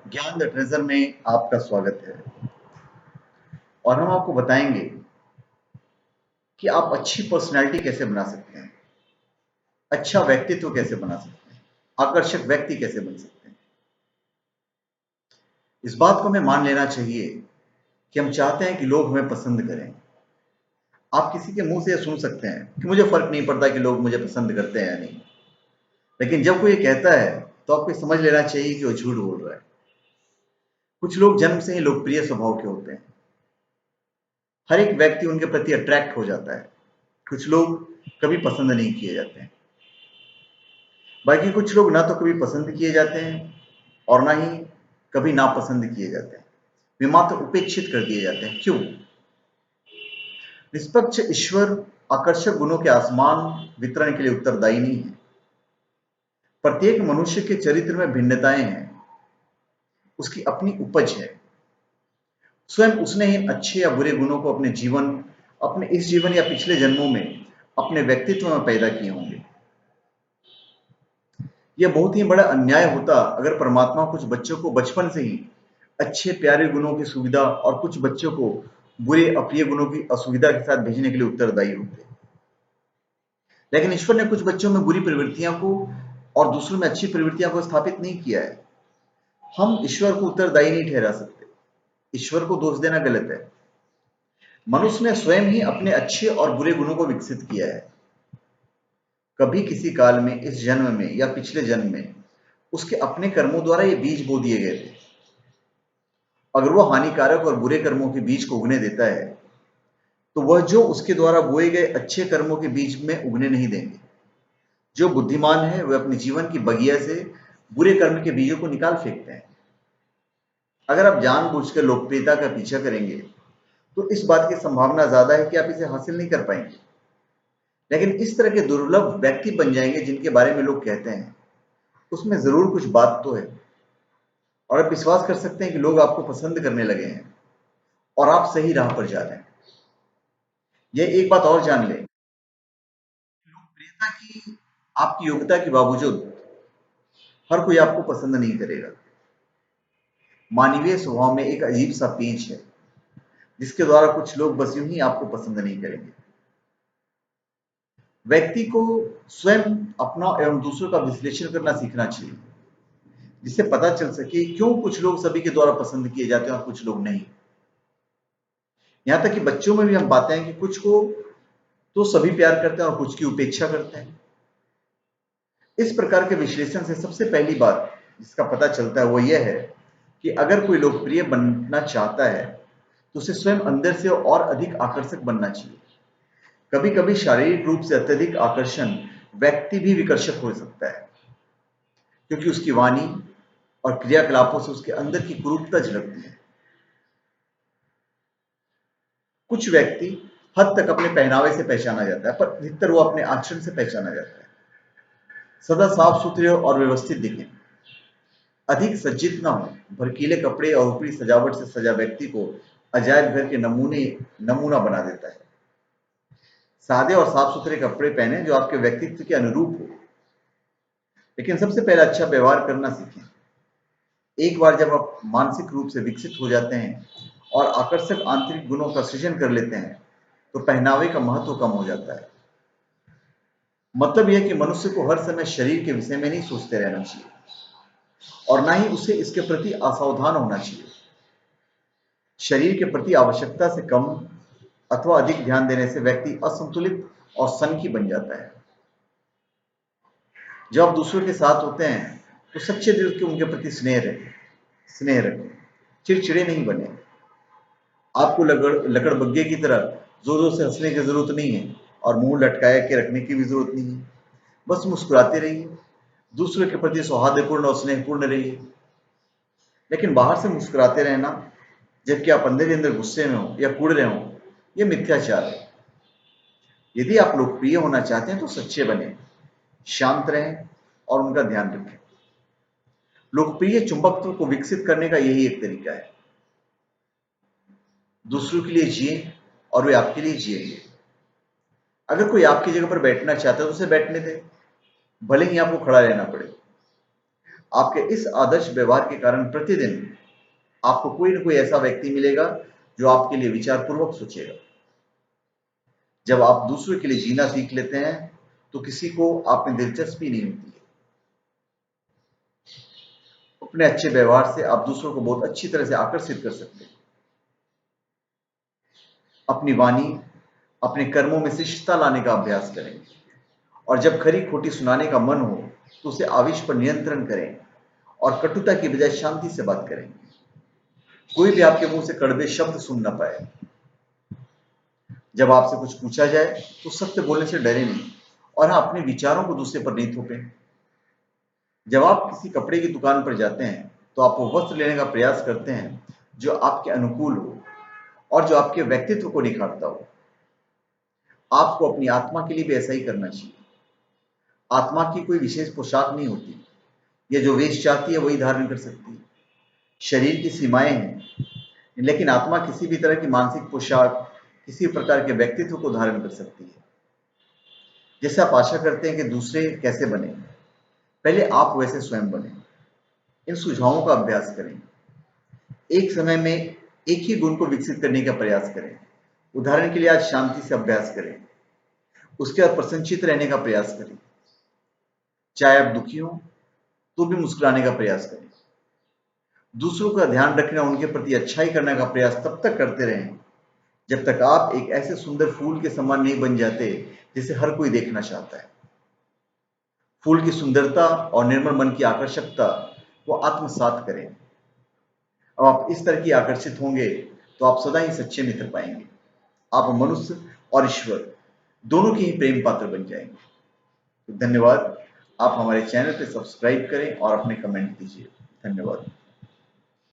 ज्ञान the treasure में आपका स्वागत है और हम आपको बताएंगे कि आप अच्छी पर्सनैलिटी कैसे बना सकते हैं, अच्छा व्यक्तित्व कैसे बना सकते हैं, आकर्षक व्यक्ति कैसे बन सकते हैं। इस बात को हमें मान लेना चाहिए कि हम चाहते हैं कि लोग हमें पसंद करें। आप किसी के मुंह से यह सुन सकते हैं कि मुझे फर्क नहीं पड़ता कि लोग मुझे पसंद करते हैं या नहीं, लेकिन जब कोई ये कहता है तो आपको समझ लेना चाहिए कि वो झूठ बोल रहा है। कुछ लोग जन्म से ही लोकप्रिय स्वभाव के होते हैं, हर एक व्यक्ति उनके प्रति अट्रैक्ट हो जाता है। कुछ लोग कभी पसंद नहीं किए जाते हैं, बाकी कुछ लोग ना तो कभी पसंद किए जाते हैं और ना ही कभी नापसंद किए जाते हैं। वे मात्र उपेक्षित कर दिए जाते हैं। क्यों? निष्पक्ष ईश्वर आकर्षक गुणों के आसमान वितरण के लिए उत्तरदायी नहीं है। प्रत्येक मनुष्य के चरित्र में भिन्नताएं हैं, उसकी अपनी उपज है। स्वयं उसने इन अच्छे या बुरे गुणों को अपने इस जीवन या पिछले जन्मों में अपने व्यक्तित्व में पैदा किए होंगे। यह बहुत ही बड़ा अन्याय होता अगर परमात्मा कुछ बच्चों को बचपन से ही अच्छे प्यारे गुणों की सुविधा और कुछ बच्चों को बुरे अप्रिय गुणों की असुविधा के साथ भेजने के लिए उत्तरदायी होते। लेकिन ईश्वर ने कुछ बच्चों में बुरी प्रवृत्तियां को और दूसरों में अच्छी प्रवृत्तियां को स्थापित नहीं किया है। हम ईश्वर को उत्तरदायी नहीं ठहरा सकते। ईश्वर को दोष देना गलत है। मनुष्य ने स्वयं ही अपने अच्छे और बुरे गुणों को विकसित किया है। कभी किसी काल में, इस जन्म में या पिछले जन्म में, उसके अपने कर्मों द्वारा ये बीज बो दिए गए थे। अगर वो हानिकारक और बुरे कर्मों के बीज को उगने देता है तो वह जो उसके द्वारा बोए गए अच्छे कर्मों के बीज में उगने नहीं देंगे। जो बुद्धिमान है वह अपने जीवन की बगिया से बुरे कर्म के बीजों को निकाल फेंकते हैं। अगर आप जानबूझकर लोकप्रियता का पीछा करेंगे तो इस बात की संभावना ज्यादा है कि आप इसे हासिल नहीं कर पाएंगे। लेकिन इस तरह के दुर्लभ व्यक्ति बन जाएंगे जिनके बारे में लोग कहते हैं, उसमें जरूर कुछ बात तो है। और आप विश्वास कर सकते हैं कि लोग आपको पसंद करने लगे हैं और आप सही राह पर जा रहे हैं। यह एक बात और जान लें, लोकप्रियता की आपकी योग्यता के बावजूद हर कोई आपको पसंद नहीं करेगा। मानवीय स्वभाव में एक अजीब सा पेंच है जिसके द्वारा कुछ लोग बस यूं ही आपको पसंद नहीं करेंगे। व्यक्ति को स्वयं अपना एवं दूसरों का विश्लेषण करना सीखना चाहिए, जिससे पता चल सके क्यों कुछ लोग सभी के द्वारा पसंद किए जाते हैं और कुछ लोग नहीं। यहां तक कि बच्चों में भी हम पाते हैं कि कुछ को तो सभी प्यार करते हैं और कुछ की उपेक्षा करते हैं। इस प्रकार के विश्लेषण से सबसे पहली बात जिसका पता चलता है वो यह है कि अगर कोई लोकप्रिय बनना चाहता है तो उसे स्वयं अंदर से और अधिक आकर्षक बनना चाहिए। कभी कभी शारीरिक रूप से अत्यधिक आकर्षण व्यक्ति भी विकर्षक हो सकता है, क्योंकि उसकी वाणी और क्रियाकलापों से उसके अंदर की कुरूपता झलकती है। कुछ व्यक्ति हद तक अपने पहनावे से पहचाना जाता है, पर अधिकतर वो अपने आचरण से पहचाना जाता है। सदा साफ सुथरे और व्यवस्थित दिखें, अधिक सज्जित ना हो। भड़कीले कपड़े और ऊपरी सजावट से सजा व्यक्ति को अजायब घर के नमूना बना देता है। सादे और साफ सुथरे कपड़े पहने जो आपके व्यक्तित्व के अनुरूप हो, लेकिन सबसे पहले अच्छा व्यवहार करना सीखें। एक बार जब आप मानसिक रूप से विकसित हो जाते हैं और आकर्षक आंतरिक गुणों का सृजन कर लेते हैं तो पहनावे का महत्व कम हो जाता है। मतलब यह कि मनुष्य को हर समय शरीर के विषय में नहीं सोचते रहना चाहिए और ना ही उसे इसके प्रति असावधान होना चाहिए। शरीर के प्रति आवश्यकता से कम अथवा अधिक ध्यान देने से व्यक्ति असंतुलित और सनकी बन जाता है। जब आप दूसरों के साथ होते हैं तो सच्चे दिल के उनके प्रति स्नेह रखें, चिड़चिड़े नहीं बने। आपको लकड़बग्घे की तरह जोर जोर से हंसने की जरूरत नहीं है और मुंह लटकाए के रखने की भी जरूरत नहीं है। बस मुस्कुराते रहिए, दूसरों के प्रति सौहार्दपूर्ण और स्नेहपूर्ण रहिए। लेकिन बाहर से मुस्कुराते रहना जबकि आप अंदर ही अंदर गुस्से में हो या कूड़ रहे हो, यह मिथ्याचार है। यदि आप लोकप्रिय होना चाहते हैं तो सच्चे बने, शांत रहें और उनका ध्यान रखें। लोकप्रिय चुंबकत्व को विकसित करने का यही एक तरीका है। दूसरों के लिए जिए और वे आपके लिए जिएंगे। अगर कोई आपकी जगह पर बैठना चाहता है तो उसे बैठने दें, भले ही आपको खड़ा रहना पड़े। आपके इस आदर्श व्यवहार के कारण प्रतिदिन आपको कोई न कोई ऐसा व्यक्ति मिलेगा जो आपके लिए विचारपूर्वक सोचेगा। जब आप दूसरों के लिए जीना सीख लेते हैं तो किसी को आप में दिलचस्पी नहीं होती है। अपने अच्छे व्यवहार से आप दूसरों को बहुत अच्छी तरह से आकर्षित कर सकते हैं। अपनी वाणी, अपने कर्मों में शिष्टता लाने का अभ्यास करें और जब खरी खोटी सुनाने का मन हो तो उसे आवेश पर नियंत्रण करें और कटुता की बजाय शांति से बात करें। कोई भी आपके मुंह से कड़वे शब्द सुन ना पाए। जब आपसे कुछ पूछा जाए तो सत्य बोलने से डरे नहीं और हाँ, अपने विचारों को दूसरे पर नहीं थोपें। जब आप किसी कपड़े की दुकान पर जाते हैं तो आप वो वस्त्र लेने का प्रयास करते हैं जो आपके अनुकूल हो और जो आपके व्यक्तित्व को निखारता हो। आपको अपनी आत्मा के लिए भी ऐसा ही करना चाहिए। आत्मा की कोई विशेष पोशाक नहीं होती, ये जो वेश चाहती है वही धारण कर सकती है। शरीर की सीमाएं हैं, लेकिन आत्मा किसी भी तरह की मानसिक पोशाक, किसी प्रकार के व्यक्तित्व को धारण कर सकती है। जैसे आप आशा करते हैं कि दूसरे कैसे बने, पहले आप वैसे स्वयं बने। इन सुझावों का अभ्यास करें। एक समय में एक ही गुण को विकसित करने का प्रयास करें। उदाहरण के लिए आज शांति से अभ्यास करें, उसके बाद प्रसन्नचित्त रहने का प्रयास करें। चाहे आप दुखी हो तो भी मुस्कुराने का प्रयास करें। दूसरों का ध्यान रखना, उनके प्रति अच्छाई करने का प्रयास तब तक करते रहें जब तक आप एक ऐसे सुंदर फूल के समान नहीं बन जाते जिसे हर कोई देखना चाहता है। फूल की सुंदरता और निर्मल मन की आकर्षकता को आत्मसात करें। अब आप इस तरह की आकर्षित होंगे तो आप सदा ही सच्चे मित्र पाएंगे। आप मनुष्य और ईश्वर दोनों के ही प्रेम पात्र बन जाएंगे। तो धन्यवाद। आप हमारे चैनल पे सब्सक्राइब करें और अपने कमेंट दीजिए। धन्यवाद।